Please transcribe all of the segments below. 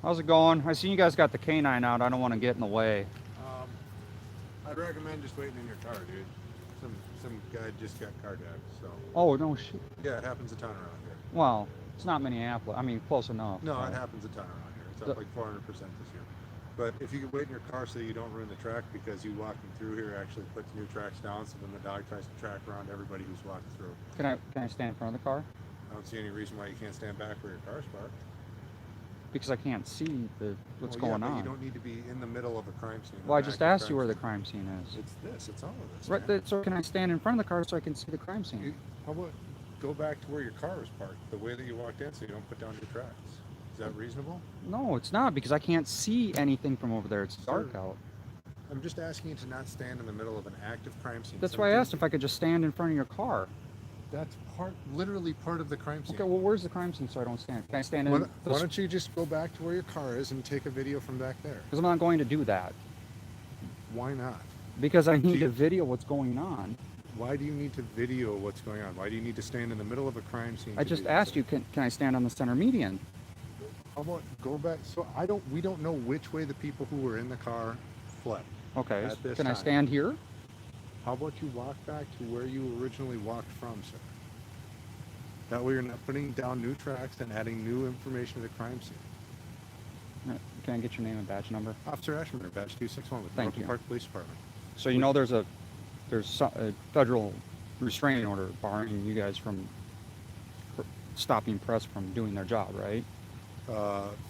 How's it going? I see you guys got the K-9 out. I don't want to get in the way. Um, I'd recommend just waiting in your car, dude. Some guy just got carjacked, so Oh, no shit. yeah, it happens a ton around here. Well, it's not Minneapolis. I mean, close enough, No, it but happens a ton around here. It's up the, like 400% this year. But if you could wait in your car so you don't ruin the track, because you walking through here actually puts new tracks down. So when the dog tries to track around everybody who's walking through, can I stand in front of the car? I don't see any reason why you can't stand back where your car's parked. Because I can't see what's Well, yeah, going but you on. don't need to be in the middle of a crime scene, Well, of I an just active asked you crime where the scene. crime scene is. It's this. It's all of this, Right. man. So can I stand in front of the car so I can see the crime scene? How about go back to where your car was parked, the way that you walked in, so you don't put down your tracks? Is that reasonable? No, it's not because I can't see anything from over there. It's Sir, dark out. I'm just asking you to not stand in the middle of an active crime scene. That's why I Something asked if I could just stand in front of your car. that's literally part of the crime scene. Okay, well, where's the crime scene so I don't stand? Can I stand Why, in? why don't you just go back to where your car is and take a video from back there? Because I'm not going to do that. Why not? Because I need you, to video what's going on. why do you need to video what's going on? Why do you need to stand in the middle of a crime scene? I To just do asked this? you, can I stand on the center median? How about go back? So we don't know which way the people who were in the car fled Okay, at this can I time. stand here? How about you walk back to where you originally walked from, sir? That way you're not putting down new tracks and adding new information to the crime scene. Can I get your name and badge number? Officer Ashman, badge 261 with the Thank Norton you. Park Police Department. So you know there's a federal restraining order barring you guys from stopping press from doing their job, right?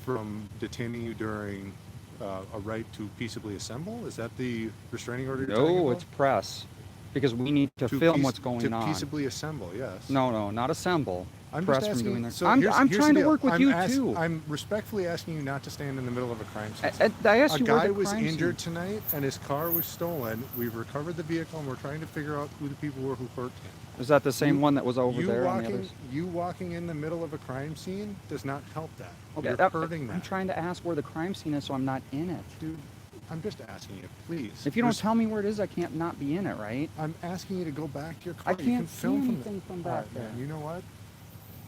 From detaining you during a right to peaceably assemble? Is that the restraining order you're talking No, about? it's press because we need to film what's going to on. peaceably assemble, yes. No, not assemble. I'm Press just from asking. doing their. So I'm here's trying the to deal. work with you too. I'm respectfully asking you not to stand in the middle of a crime scene. I asked A you where guy the was crime injured scene. tonight, and his car was stolen. We've recovered the vehicle, and we're trying to figure out who the people were who hurt him. Is that the same You, one that was over you there on the walking, others? you walking in the middle of a crime scene does not help that. Okay, You're hurting I'm that, trying to ask where the crime scene is, so I'm not in it. dude. I'm just asking you, please. If you don't tell me where it is, I can't not be in it, right? I'm asking you to go back to your car. I You can can't see film anything from All back right, there. man. You know what?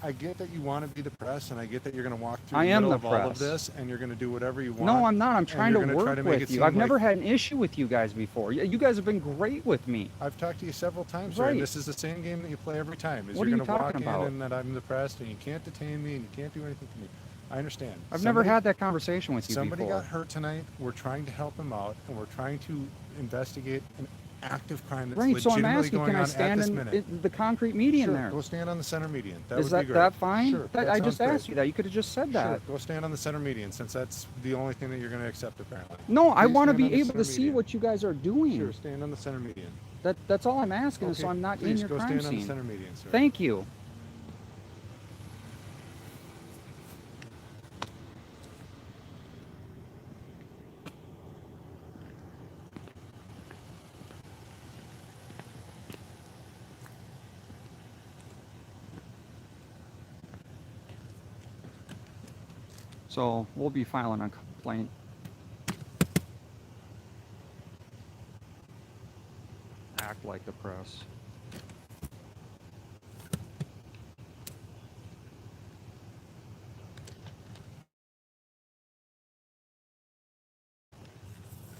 I get that you want to be the press, and I get that you're going to walk through I the am middle the of all of press. this, and you're going to do whatever you want. No, I'm not. I'm and trying you're to gonna try work to make with it you. seem I've never like had an issue with you guys before. You guys have been great with me. I've talked to you several times, sir, Right. and this is the same game that you play every time. Is What you're are going you to walk talking in about? and that I'm the press, and you can't detain me, and you can't do anything to me. I understand. I've never had that conversation with you Somebody before. got hurt tonight. We're trying to help him out, and we're trying to investigate an active crime that's Right, so I'm legitimately asking, going can I on at stand this in minute. the concrete median Sure, there? go stand on the center median. That Is would be great. that fine? Sure, that I sounds just asked great. you that. You could have just said Sure, that. go stand on the center median, since that's the only thing that you're going to accept, apparently. No, I Please want to stand on be the able center to see median. what you guys are doing. Sure, stand on the center median. That's all I'm asking, is so I'm not in please your go crime stand on the scene. center median, sir. Thank you. So we'll be filing a complaint. Act like the press.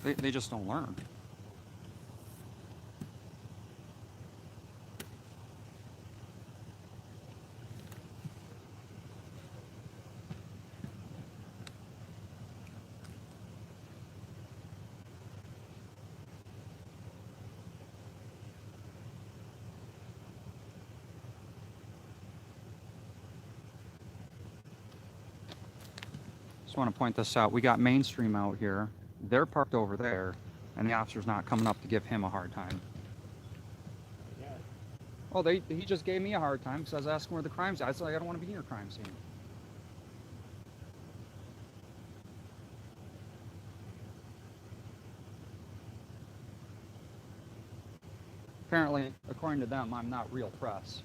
They just don't learn. Just want to point this out. We got Mainstream out here. They're parked over there, and the officer's not coming up to give him a hard time. Oh, he just gave me a hard time because I was asking where the crime's at. I said I don't want to be near a crime scene. Apparently, according to them, I'm not real press.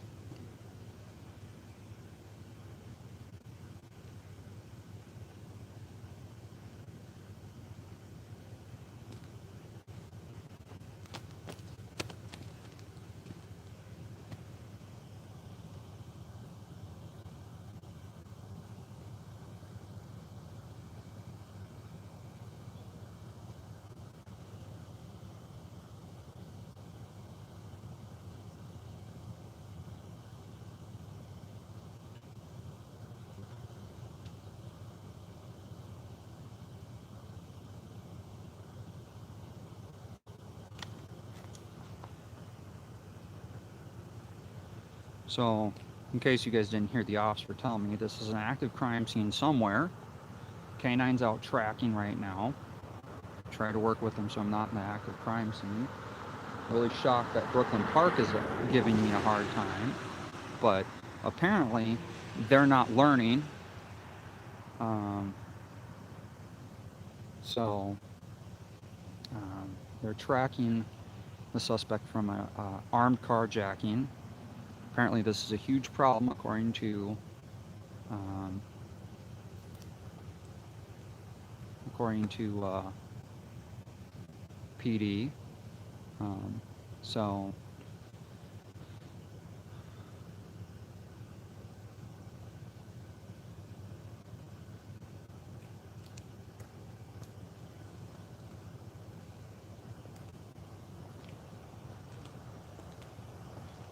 So, in case you guys didn't hear the officer tell me, this is an active crime scene somewhere. K-9's out tracking right now. Try to work with them so I'm not in the active crime scene. Really shocked that Brooklyn Park is giving me a hard time, but apparently they're not learning. Um, so they're tracking the suspect from a armed carjacking. Apparently, this is a huge problem um, according to PD. Um, so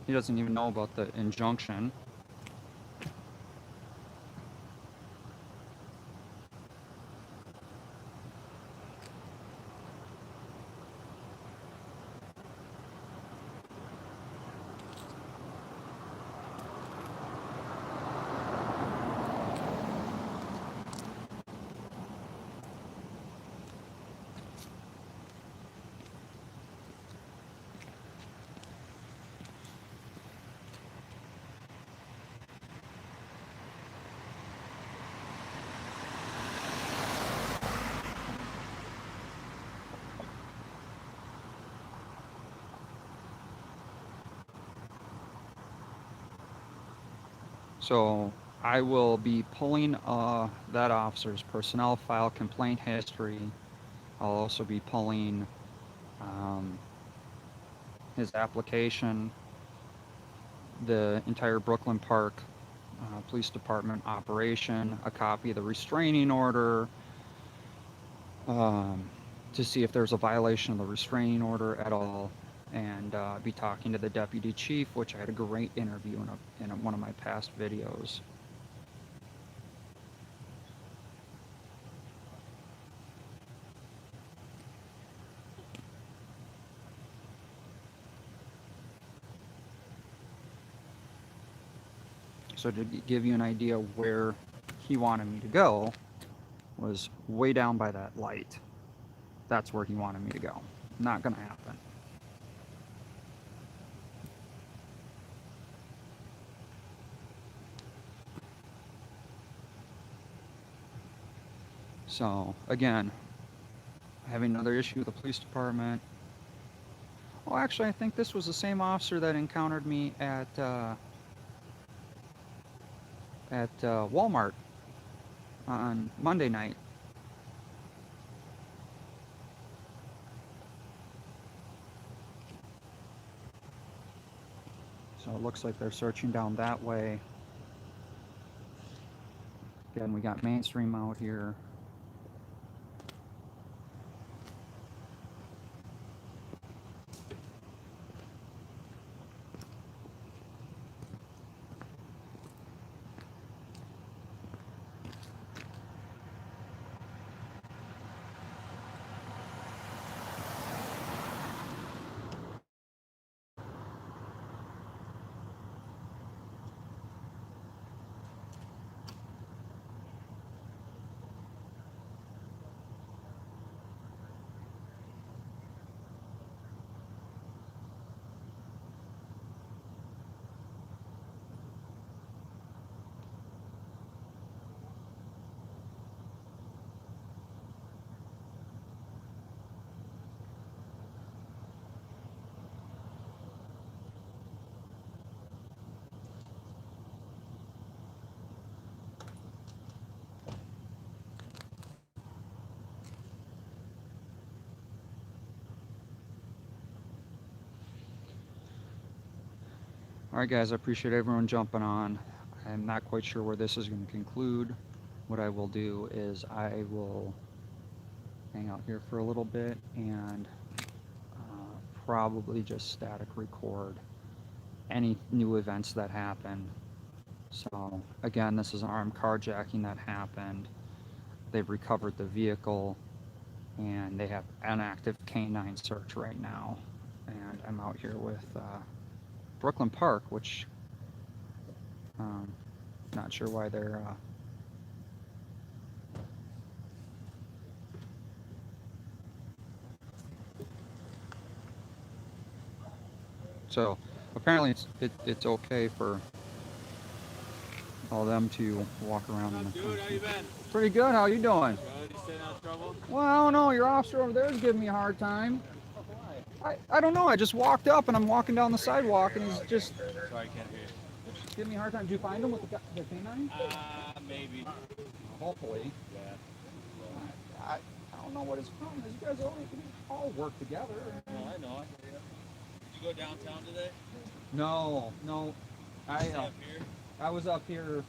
he doesn't even know about the injunction. So I will be pulling that officer's personnel file, complaint history. I'll also be pulling um, his application, the entire Brooklyn Park Police Department operation, a copy of the restraining order, um, to see if there's a violation of the restraining order at all, and be talking to the deputy chief, which I had a great interview in one of my past videos. So to give you an idea where he wanted me to go was way down by that light. That's where he wanted me to go. Not gonna happen. So again, having another issue with the police department. Well, actually, I think this was the same officer that encountered me at Walmart on Monday night. So it looks like they're searching down that way. Again, we got Mainstream out here. All right, guys, I appreciate everyone jumping on. I'm not quite sure where this is going to conclude. What I will do is I will hang out here for a little bit and probably just static record any new events that happen. So again, this is an armed carjacking that happened. They've recovered the vehicle and they have an active K-9 search right now. And I'm out here with Brooklyn Park, which Um, not sure why they're. So apparently it's okay for all them to walk around in the Dude, how you been? Pretty good. How you doing? Good. You staying out of trouble? Well, I don't know. Your officer over there is giving me a hard time. I don't know. I just walked up and I'm walking down the sidewalk and he's just Sorry, I can't hear you. giving me a hard time. Did you find him with the K-9? Maybe. Hopefully. Yeah. I don't know what his problem is. You guys all work together. No, I know. Did you go downtown today? No. Stay up here? I was up here.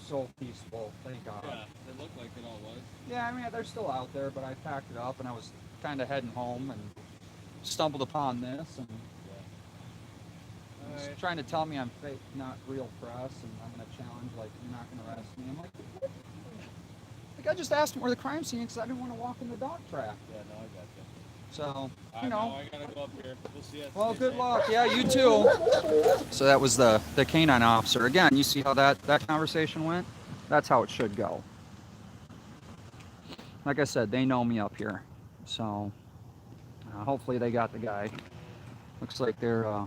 So peaceful, thank God. Yeah, it looked like it all was. Yeah, I mean they're still out there, but I packed it up and I was kind of heading home and stumbled upon this and he's trying to tell me I'm fake, not real press, and I'm gonna challenge like you're not gonna arrest me. I'm like I just asked him where the crime scene because I didn't want to walk in the dog track. Yeah, no, I got you. So I know. I gotta go up here. We'll see you. Well, good luck. Yeah, you too. So that was the K-9 officer. Again, you see how that conversation went? That's how it should go. Like I said, they know me up here. So hopefully they got the guy. Looks like they're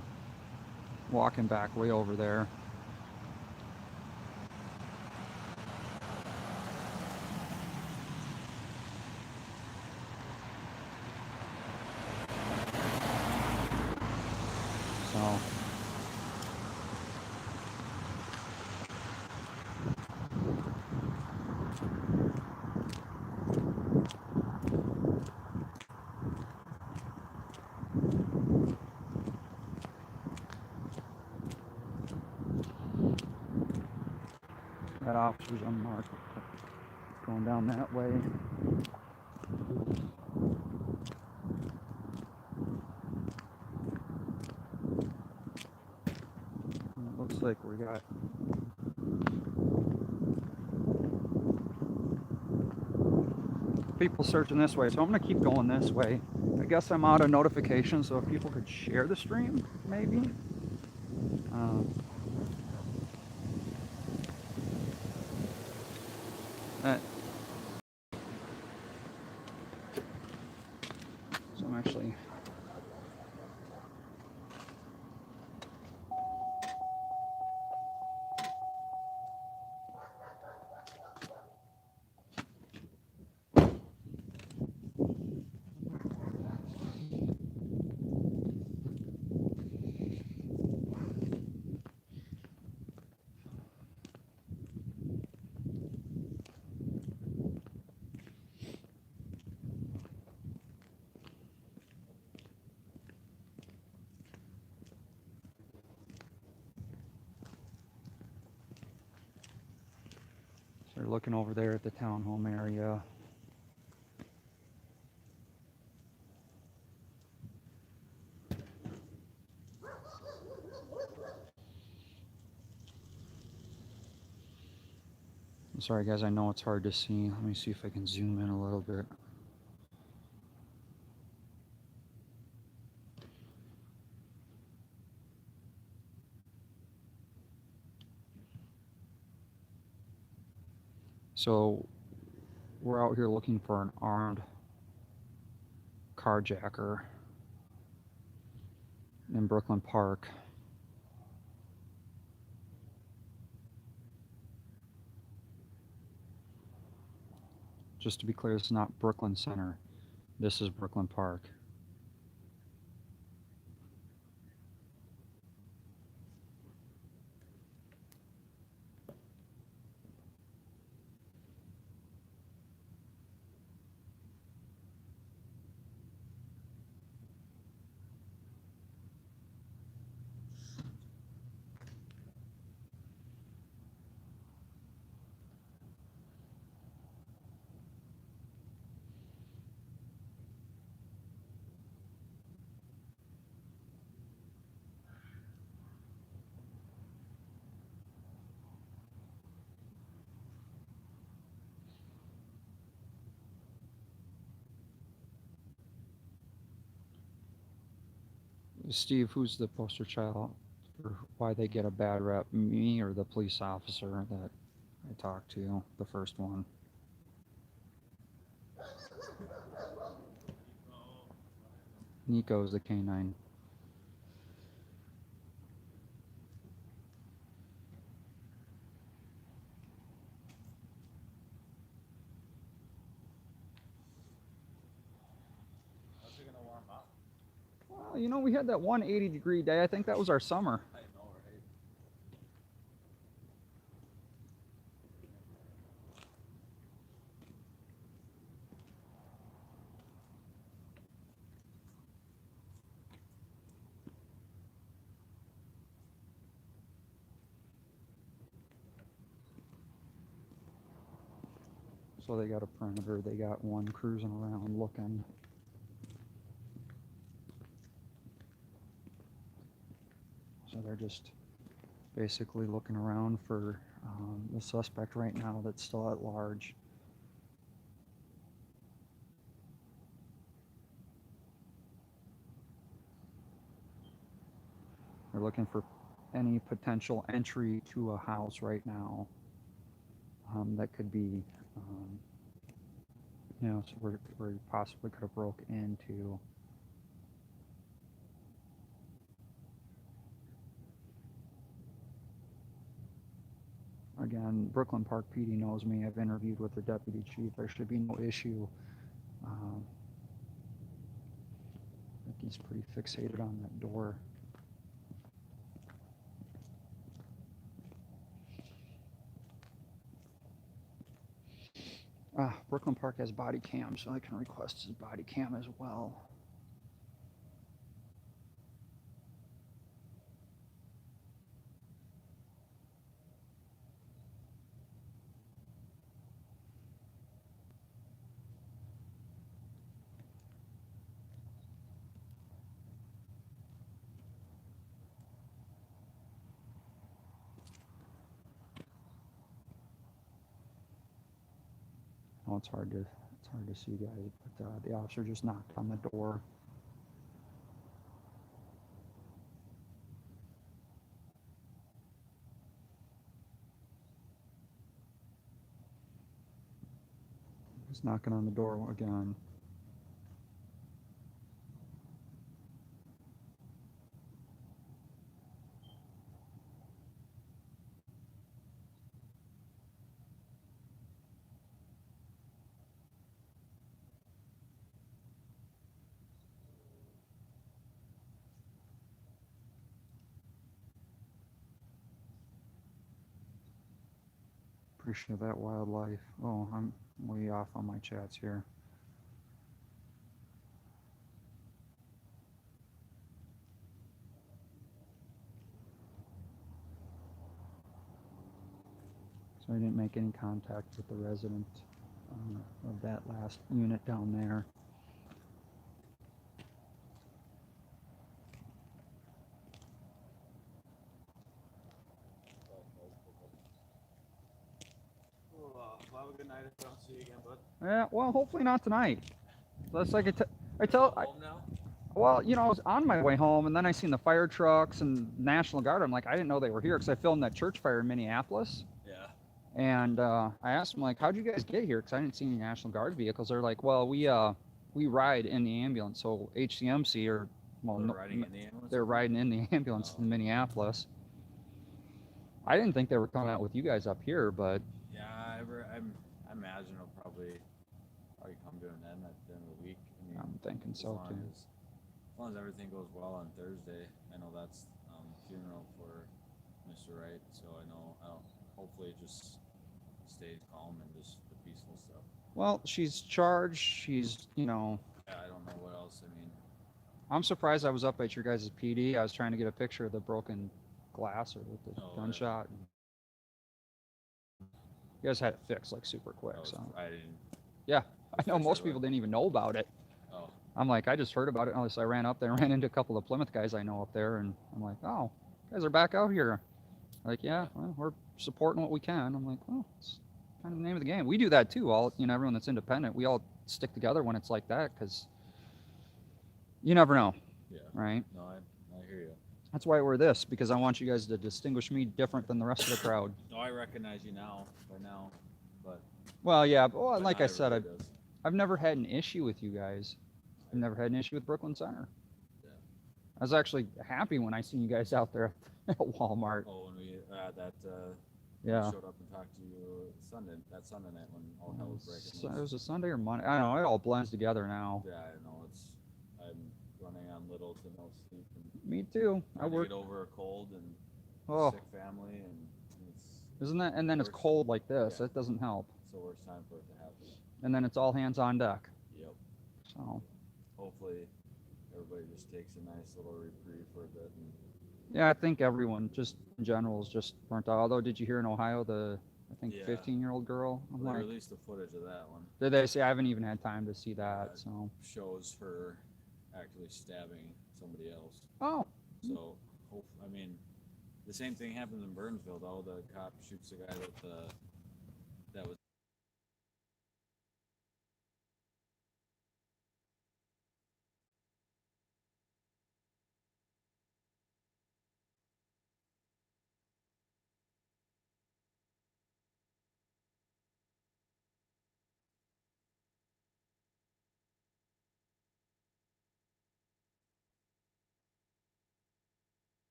walking back way over there. So that officer's unmarked. Going down that way. It looks like we got people searching this way, so I'm gonna keep going this way. I guess I'm out of notifications, so if people could share the stream, maybe. So I'm actually. They're looking over there at the townhome area. I'm sorry guys, I know it's hard to see. Let me see if I can zoom in a little bit. So we're out here looking for an armed carjacker in Brooklyn Park. Just to be clear, this is not Brooklyn Center. This is Brooklyn Park. Steve, who's the poster child for why they get a bad rep, me or the police officer that I talked to, the first one. Nico's the K-9. How's it gonna warm up? Well, you know, we had that 180-degree day. I think that was our summer. I know, right? So they got a perimeter. They got one cruising around looking. So they're just basically looking around for the suspect right now that's still at large. They're looking for any potential entry to a house right now that could be, you know, so where you possibly could have broke into. Again, Brooklyn Park PD knows me. I've interviewed with the deputy chief. There should be no issue. I think he's pretty fixated on that door. Brooklyn Park has body cam, so I can request his body cam as well. Oh, it's hard to see, guys, but the officer just knocked on the door. He's knocking on the door again. Appreciate that wildlife. Oh, I'm way off on my chats here. So I didn't make any contact with the resident of that last unit down there. Well, have a good night if I don't see you again, bud. Yeah, well, hopefully not tonight. That's like Home now? well, you know, I was on my way home, and then I seen the fire trucks and National Guard. I'm like, I didn't know they were here because I filmed that church fire in Minneapolis. Yeah. And I asked them, like, how'd you guys get here? Because I didn't see any National Guard vehicles. They're like, well, we ride in the ambulance. So HCMC or well, They're riding in the ambulance? they're riding in the ambulance in Minneapolis. I didn't think they were coming out with you guys up here, but Yeah, I imagine it'll probably come to an end at the end of the week. I mean, I'm thinking so too. As long as everything goes well on Thursday, I know that's funeral for Mr. Wright, so hopefully it just stays calm and just the peaceful stuff. Well, she's charged. She's, you know. Yeah, I don't know what else. I mean, I'm surprised I was up at your guys' PD. I was trying to get a picture of the broken glass or with the gunshot. You guys had it fixed like super quick. So I didn't. Yeah, I know most people didn't even know about it. Oh. I'm like, I just heard about it. So I ran up there and ran into a couple of Plymouth guys I know up there, and I'm like, oh, you guys are back out here. Like, yeah, well, we're supporting what we can. I'm like, well, it's kind of the name of the game. We do that too. Everyone that's independent, we all stick together when it's like that because you never know. Yeah. Right. No, I hear you. That's why we're this, because I want you guys to distinguish me different than the rest of the crowd. Oh, I recognize you now by now, but Well, yeah, but, well, but like not I said, everybody does. I've never had an issue with you guys. I've never had an issue with Brooklyn Center. Yeah. I was actually happy when I seen you guys out there at Walmart. Oh, when we that Yeah. I showed up and talked to you Sunday night when all hell was breaking It loose. was a Sunday or Monday. I don't know. It all blends together now. Yeah, I know I'm running on little to no sleep and Me too. I trying to work. get over a cold and Oh, sick family and it's isn't that? And then it's worst- cold like this. yeah. That doesn't help. it's the worst time for it to happen. And then it's all hands on deck. Yep. So Hopefully everybody just takes a nice little reprieve for a bit and yeah, I think everyone just in general is just burnt out. Although, did you hear in Ohio I think Yeah. 15-year-old girl? I'm they like, released the footage of that one. did they say? I haven't even had time to see that. Yeah. So Shows her actually stabbing somebody else. oh, So I mean the same thing happens in Burnsville though. The cop shoots the guy that was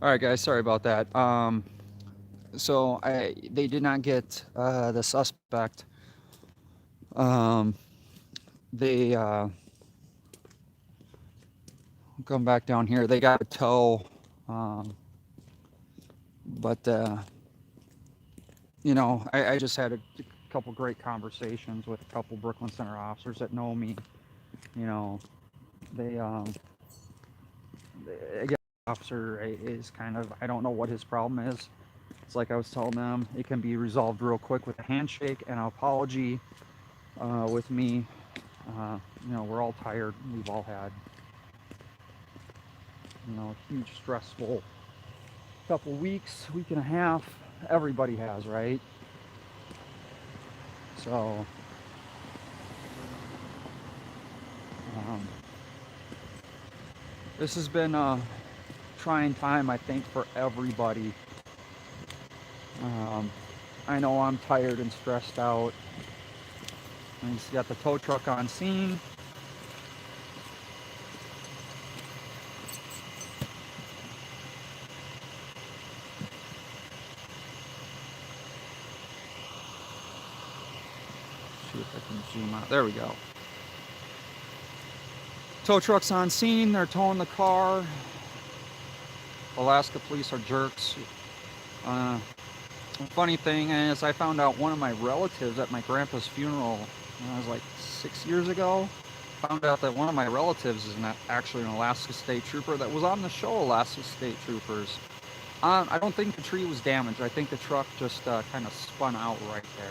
All right, guys. Sorry about that. So they did not get the suspect. Um, they come back down here. They got a tow, um, but you know, I just had a couple great conversations with a couple Brooklyn Center officers that know me. You know, they again, officer is kind of, I don't know what his problem is. It's like I was telling them, it can be resolved real quick with a handshake and an apology. With me, you know, we're all tired. We've all had, you know, huge stressful couple weeks, week and a half. Everybody has, right? So, um, this has been a trying time, I think, for everybody. Um, I know I'm tired and stressed out. And he's got the tow truck on scene. See if I can zoom out. There we go. Tow truck's on scene. They're towing the car. Alaska police are jerks. Uh, the funny thing is, I found out one of my relatives at my grandpa's funeral when I was like 6 years ago. Found out that one of my relatives is actually an Alaska State Trooper that was on the show Alaska State Troopers. I don't think the tree was damaged. I think the truck just kind of spun out right there.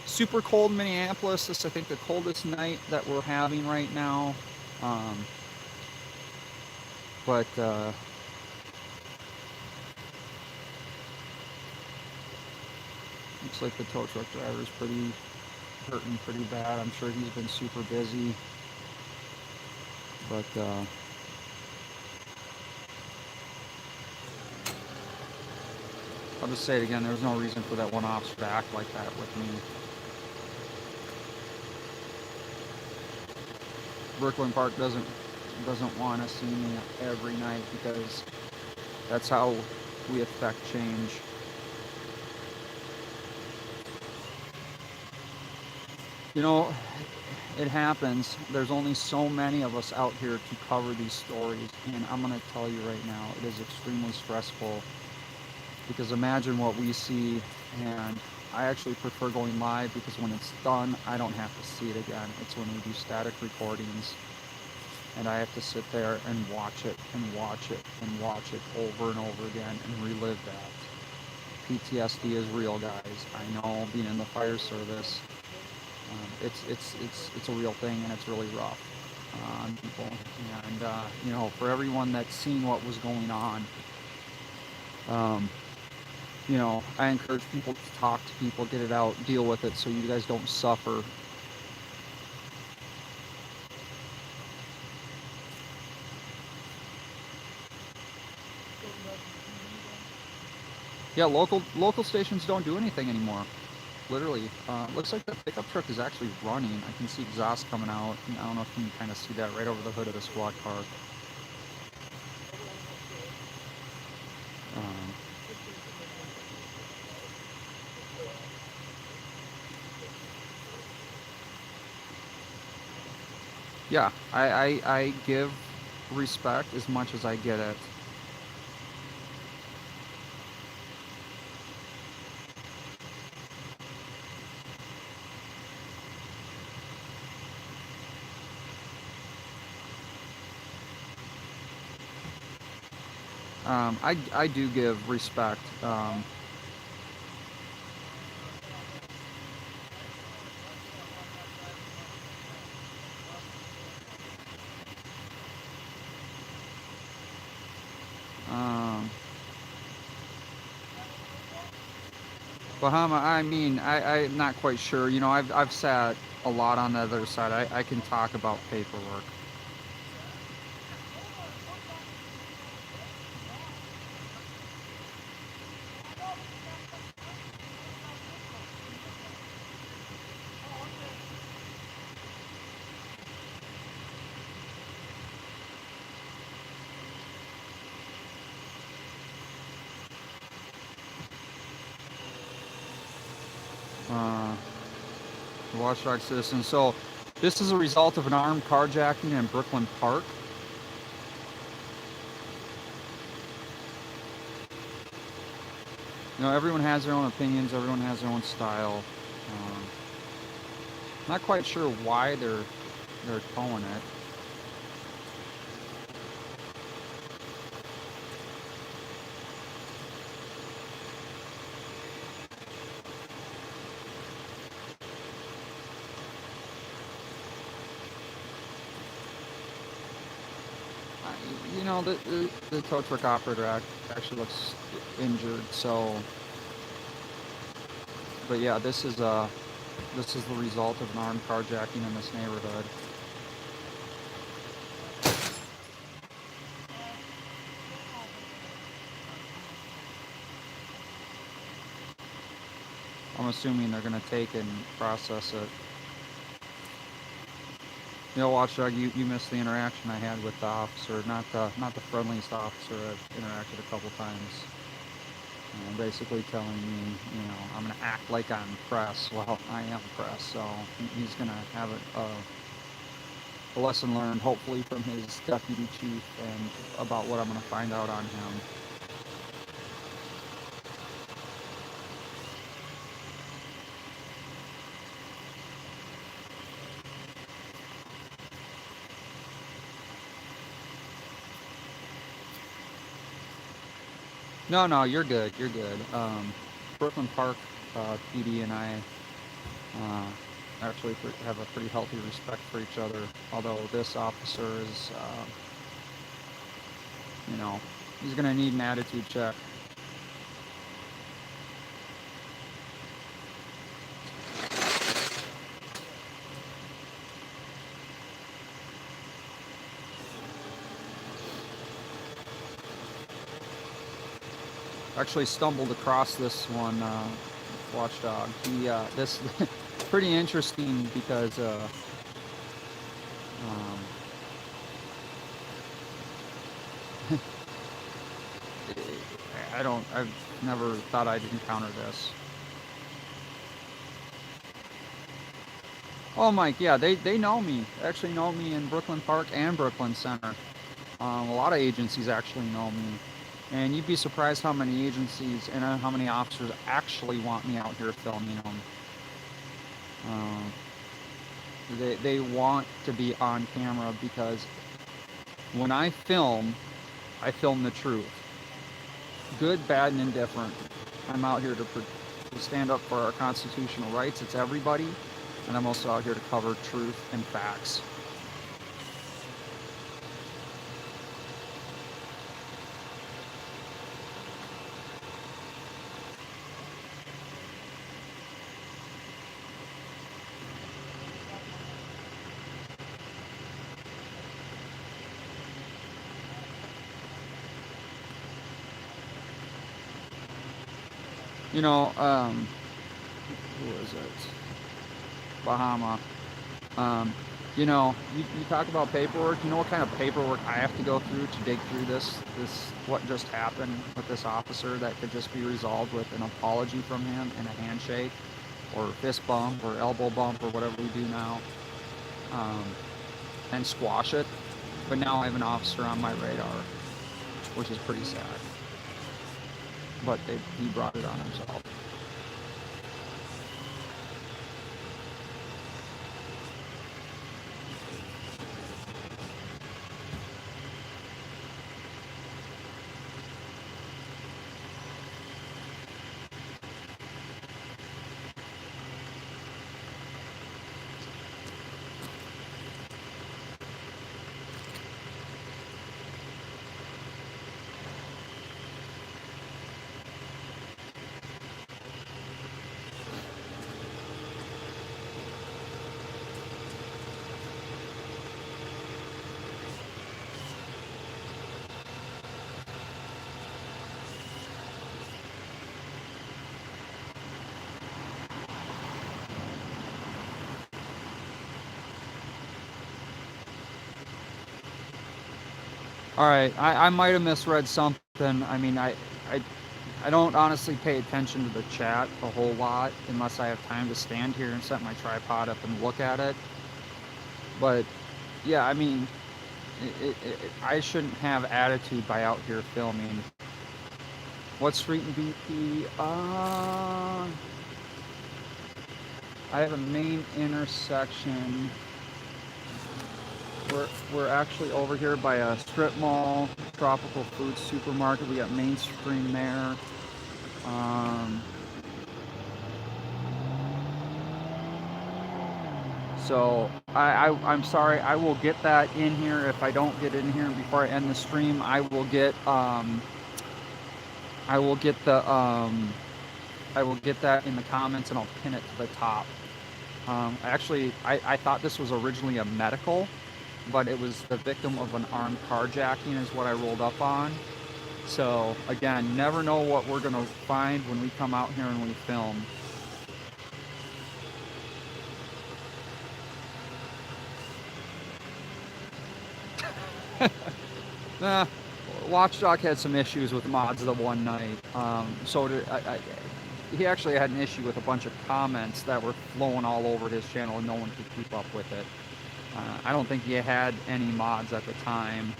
Super cold in Minneapolis. This is, I think, the coldest night that we're having right now. Um, but looks like the tow truck driver's pretty hurting pretty bad. I'm sure he's been super busy. But I'll just say it again. There's no reason for that one officer to act like that with me. Brooklyn Park doesn't want to see me every night because that's how we affect change. You know, it happens. There's only so many of us out here to cover these stories, and I'm going to tell you right now, it is extremely stressful because imagine what we see, and I actually prefer going live because when it's done, I don't have to see it again. It's when we do static recordings, and I have to sit there and watch it and watch it and watch it over and over again and relive that. PTSD is real, guys. I know, being in the fire service, it's a real thing, and it's really rough on people. And you know, for everyone that's seen what was going on, you know, I encourage people to talk to people, get it out, deal with it, so you guys don't suffer. Yeah, local stations don't do anything anymore. Literally, looks like the pickup truck is actually running. I can see exhaust coming out. I don't know if you can kind of see that right over the hood of the squad car. Um, yeah, I give respect as much as I get it. I do give respect. Um, Bahama, I mean, I'm not quite sure. You know, I've sat a lot on the other side. I can talk about paperwork. Watchdog citizen. So this is a result of an armed carjacking in Brooklyn Park. You know, everyone has their own opinions. Everyone has their own style. Not quite sure why they're towing it. You know, the tow truck operator actually looks injured. So, but yeah, this is the result of an armed carjacking in this neighborhood. I'm assuming they're gonna take and process it. You know, Watchdog, you missed the interaction I had with the officer, not the friendliest officer I've interacted a couple times. Basically telling me, you know, I'm gonna act like I'm press. Well, I am press, so he's gonna have a lesson learned, hopefully, from his deputy chief and about what I'm gonna find out on him. No, you're good. You're good. Brooklyn Park PD and I actually have a pretty healthy respect for each other. Although this officer is, you know, he's gonna need an attitude check. Actually stumbled across this one, Watchdog. This pretty interesting because I've never thought I'd encounter this. Oh, Mike, yeah, they know me. Actually know me in Brooklyn Park and Brooklyn Center. A lot of agencies actually know me. And you'd be surprised how many agencies and how many officers actually want me out here filming them. They want to be on camera because when I film the truth. Good, bad, and indifferent. I'm out here to stand up for our constitutional rights. It's everybody. And I'm also out here to cover truth and facts. You know, who is it? Bahama. You know, you talk about paperwork. You know what kind of paperwork I have to go through to dig through this what just happened with this officer that could just be resolved with an apology from him and a handshake or fist bump or elbow bump or whatever we do now, and squash it. But now I have an officer on my radar, which is pretty sad. But he brought it on himself. All right, I might have misread something. I mean, I I don't honestly pay attention to the chat a whole lot unless I have time to stand here and set my tripod up and look at it. But yeah, I mean, I shouldn't have attitude by out here filming. What street in BP? I have a main intersection. We're actually over here by a strip mall, tropical food supermarket. We got mainstream there. So I'm sorry. I will get that in here. If I don't get in here before I end the stream, I will get that in the comments and I'll pin it to the top. Actually, I thought this was originally a medical, but it was the victim of an armed carjacking is what I rolled up on. So again, never know what we're gonna find when we come out here and we film. Watchdog had some issues with mods the one night. So did he actually had an issue with a bunch of comments that were flowing all over his channel and no one could keep up with it. I don't think he had any mods at the time.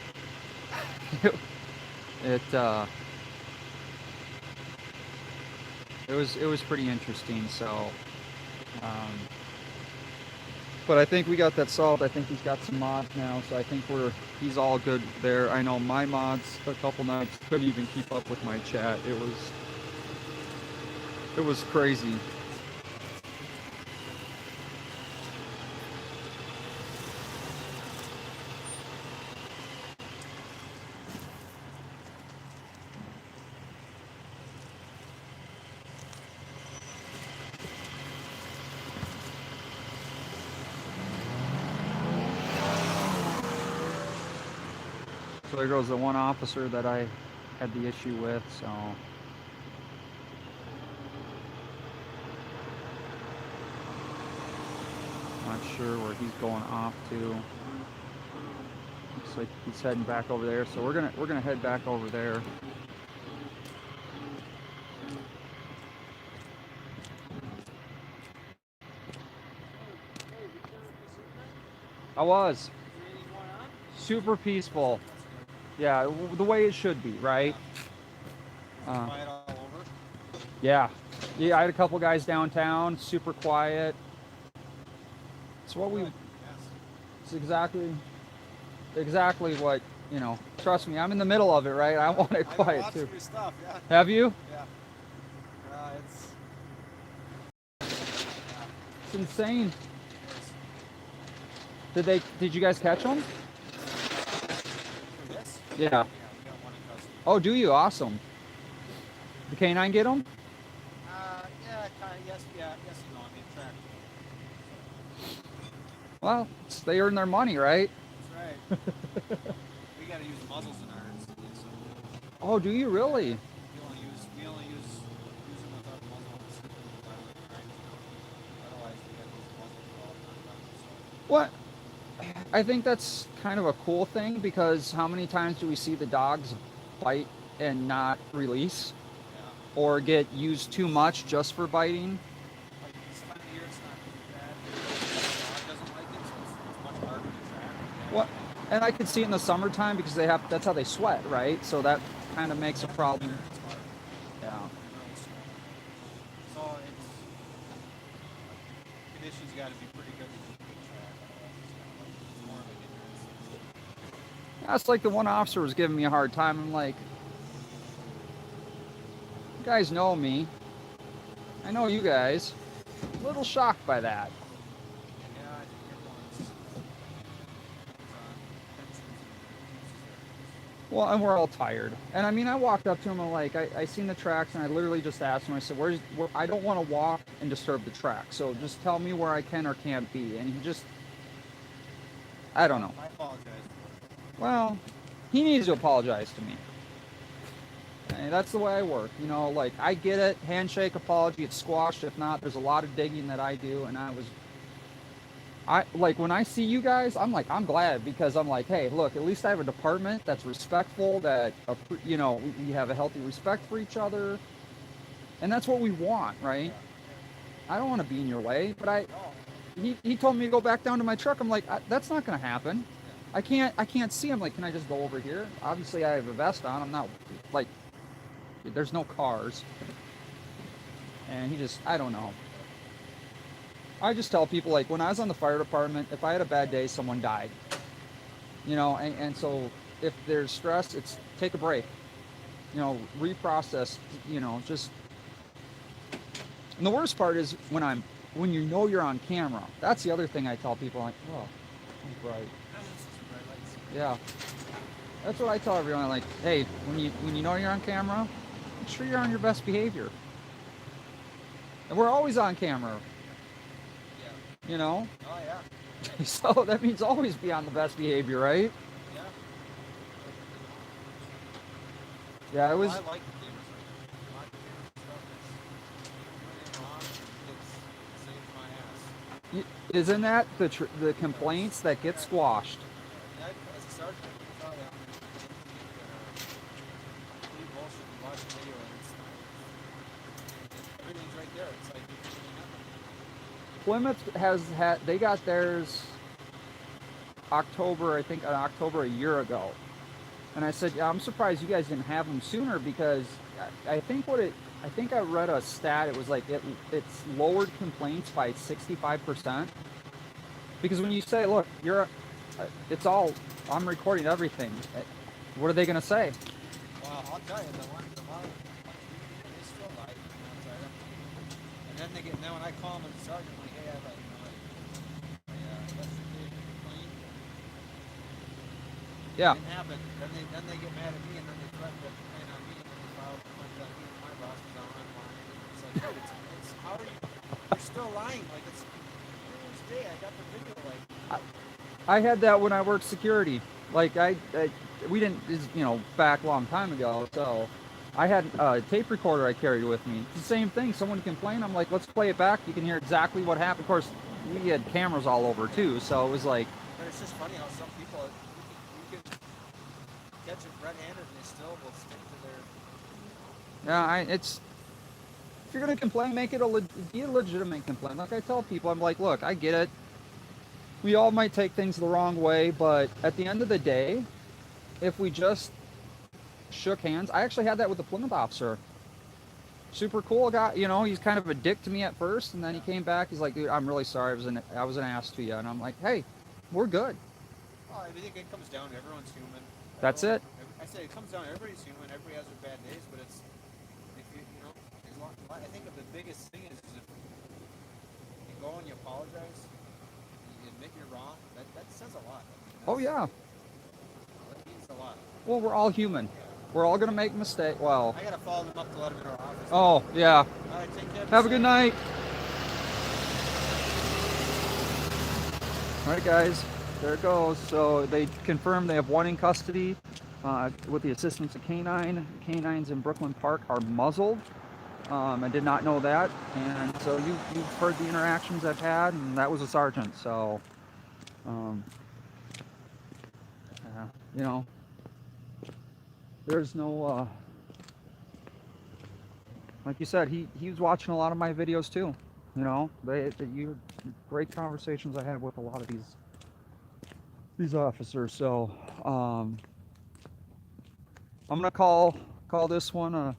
It was pretty interesting. So, but I think we got that solved. I think he's got some mods now, so I think he's all good there. I know my mods a couple nights couldn't even keep up with my chat. It was crazy. So there goes the one officer that I had the issue with, so. Not sure where he's going off to. Looks like he's heading back over there, so we're gonna head back over there. I was. Super peaceful. Yeah, the way it should be, right? Quiet all over? Yeah. Yeah, I had a couple guys downtown, super quiet. It's what we... It's exactly what, you know. Trust me, I'm in the middle of it, right? I want it quiet, too. Your stuff, yeah. Have you? Yeah. It's insane. Did you guys catch them? This? Yeah. Yeah, we got one in custody. Oh, do you? Awesome. The K-9 get them? Yeah, kind of, yes and no. I mean, track. Well, they earn their money, right? That's right. We got to use muzzles in ours. So Oh, do you really? we only use them with our muzzles. Otherwise, we got to use muzzles for all the time. What? I think that's kind of a cool thing because how many times do we see the dogs bite and not release? Yeah. Or get used too much just for biting? Like this time of year, it's not too bad. The dog doesn't like it, so it's much harder to track. What? And I could see it in the summertime because that's how they sweat, right? So that kind of makes a problem. It's hard. Yeah. Really slow. So it's conditions got to be pretty good to keep good track. It's more of an ignorance. That's like the one officer was giving me a hard time. I'm like, you guys know me. I know you guys. A little shocked by that. Yeah, I think everyone's Well, and we're all tired. And I mean, I walked up to him and like, I seen the tracks and I literally just asked him, I said, I don't want to walk and disturb the track. So just tell me where I can or can't be. And he just, I don't know. I apologize for it. Well, he needs to apologize to me. And that's the way I work. You know, like, I get it. Handshake, apology, it's squashed. If not, there's a lot of digging that I do. And like, when I see you guys, I'm like, I'm glad because I'm like, hey, look, at least I have a department that's respectful, that, you know, we have a healthy respect for each other. And that's what we want, right? I don't want to be in your way, but No. he told me to go back down to my truck. I'm like, that's not going to happen. I can't see him. Like, can I just go over here? Obviously, I have a vest on. I'm not like, there's no cars. And he just, I don't know. I just tell people, like, when I was on the fire department, if I had a bad day, someone died. You know, and so if there's stress, it's take a break. You know, reprocess. You know, just. And the worst part is when you know you're on camera. That's the other thing I tell people, like, oh, I'm bright. Yeah. That's what I tell everyone. Like, hey, when you know you're on camera, make sure you're on your best behavior. And we're always on camera. Yeah. You know. Oh yeah. So that means always be on the best behavior, right? Yeah. Yeah, it was. I like the cameras. My camera stuff is running wrong. It saves my ass. Isn't that the complaints that get squashed? Yeah, as a sergeant, I thought complete bullshit. You watch the video and everything's right there. It's like Plymouth they got theirs October, I think, October a year ago. And I said, yeah, I'm surprised you guys didn't have them sooner, because I think I read a stat. It was like it's lowered complaints by 65%. Because when you say, look, it's all, I'm recording everything. What are they going to say? well, I'll tell you, the one they still like, outside them. And then when I call them as a sergeant, like, hey, I have a, investigation complaint. Yeah. Didn't happen. Then they get mad at me, and then they threaten to complain on me, and then they file a complaint on me and my boss because I'm lying. It's like, dude, it's how are you? You're still lying. Like, it's clear as day. I got the video. Like, I had that when I worked security. Like we didn't, back a long time ago. So I had a tape recorder I carried with me. It's the same thing. Someone complained. I'm like, let's play it back. You can hear exactly what happened. Of course, we had cameras all over too. So it was like. but it's just funny how some people you can catch it red-handed, and they still will stick to their. Yeah, if you're gonna complain, make it be a legitimate complaint. Like I tell people, I'm like, look, I get it. We all might take things the wrong way, but at the end of the day, if we just shook hands, I actually had that with the Plymouth officer. Super cool guy, he's kind of a dick to me at first, and then he came back. He's like, dude, I'm really sorry. I was an ass to you, and I'm like, hey, we're good. Well, I think it comes down to everyone's human. That's it. I say it comes down to everybody's human. Everybody has their bad days, but it's if as long, I think the biggest thing is if you go and you apologize, you admit you're wrong. That says a lot. Oh yeah. That means a lot. Well, we're all human. We're all gonna make mistakes. Well. I gotta follow them up to let them in our office. Oh yeah. All right, take care. Have a good night. All right, guys. There it goes. So they confirmed they have one in custody with the assistance of K-9. K-9s in Brooklyn Park are muzzled. I did not know that. And so you've heard the interactions I've had, and that was a sergeant. So, there's no, like you said, he was watching a lot of my videos too. Great conversations I had with a lot of these officers. So I'm gonna call this one a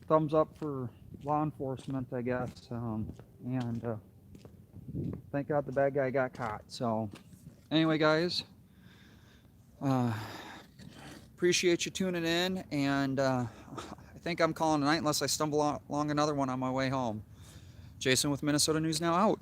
thumbs up for law enforcement, I guess. And thank God the bad guy got caught. So anyway, guys, appreciate you tuning in, and I think I'm calling tonight unless I stumble along another one on my way home. Jason with Minnesota News Now out.